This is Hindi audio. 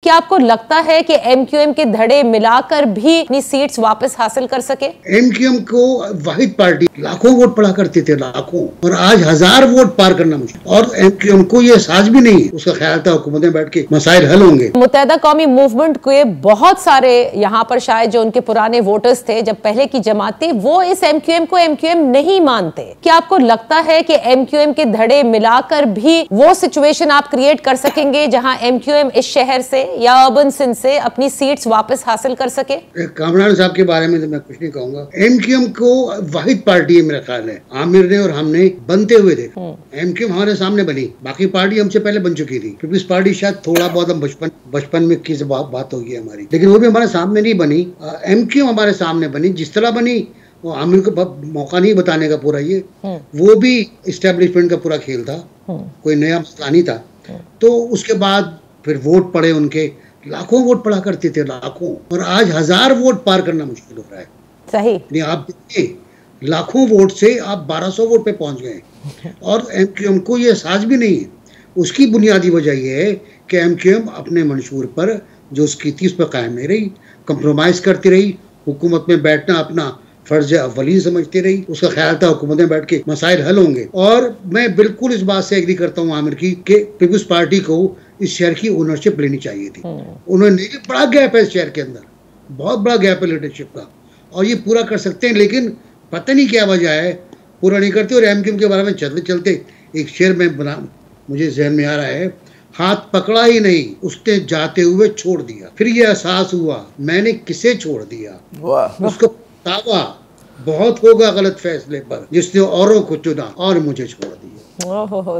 क्या आपको लगता है कि एमक्यूएम के धड़े मिलाकर भी अपनी सीट्स वापस हासिल कर सके? एमक्यूएम को वाहिद पार्टी लाखों वोट पड़ा करते थे, लाखों, और आज 1000 वोट पार करना मुश्किल। और एमक्यूएम को ये एहसास भी नहीं, उसका ख्याल था हुकूमत में बैठ के मसाइल हल होंगे। मुत्तहदा कौमी मूवमेंट के बहुत सारे यहाँ पर शायद जो उनके पुराने वोटर्स थे, जब पहले की जमात थी, वो इस एमक्यूएम को एमक्यूएम नहीं मानते। क्या आपको लगता है कि एमक्यूएम के धड़े मिलाकर भी वो सिचुएशन आप क्रिएट कर सकेंगे जहां एमक्यूएम इस शहर से या अर्बन सिंध से अपनी सीट्स वापस हासिल कर सके? कामरान साहब के बारे में तो मैं कुछ नहीं कहूंगा। एमक्यूएम को वाहिद पार्टी है, मेरा ख्याल है, आमिर ने और हमने बनते हुए देखा। एमक्यूएम हमारे सामने बनी, बाकी पार्टी हमसे पहले बन चुकी थी। पीपल्स पार्टी शायद थोड़ा बहुत हम बचपन में की बात होगी हमारी, लेकिन वो भी हमारे सामने नहीं बनी। एमक्यूएम हमारे सामने बनी, जिस तरह बनी वो आमिर को मौका नहीं बताने का पूरा, ये वो भी इस्टेब्लिशमेंट का पूरा खेल था, कोई नया मसला नहीं था। तो उसके बाद फिर वोट पड़े उनके, लाखों वोट पड़ा करते थे, लाखों, और आज 1000 वोट पार करना मुश्किल हो रहा है। सही, आप देखिए लाखों वोट से आप 1200 वोट पे पहुंच गए। और एमक्यूएम को ये एहसास भी नहीं है। उसकी बुनियादी वजह यह है कि एमक्यूएम अपने मंशूर पर जो उसकी थी उस पर कायम नहीं रही, कंप्रोमाइज करती रही, हुकूमत में बैठना अपना फर्ज अव्वली समझती रही। उसका ख्याल था हुकूमत में बैठ के मसाइल हल होंगे। और मैं बिल्कुल इस बात से एग्री करता हूँ आमिर की कि पीपल्स पार्टी को इस शहर की ओनरशिप लेनी चाहिए थी। उन्होंने, बड़ा गैप है इस शहर के अंदर, बहुत बड़ा गैप है लीडरशिप का, और ये पूरा कर सकते हैं, लेकिन पता नहीं क्या वजह है पूरा नहीं करते। और एमक्यूएम के बारे में चलते चलते एक शेर में बना मुझे जहन में आ रहा है, हाथ पकड़ा ही नहीं उसने जाते हुए छोड़ दिया, फिर ये एहसास हुआ मैंने किसे छोड़ दिया। उसको पछतावा बहुत होगा गलत फैसले पर जिसने औरों को चुना और मुझे छोड़ दिया।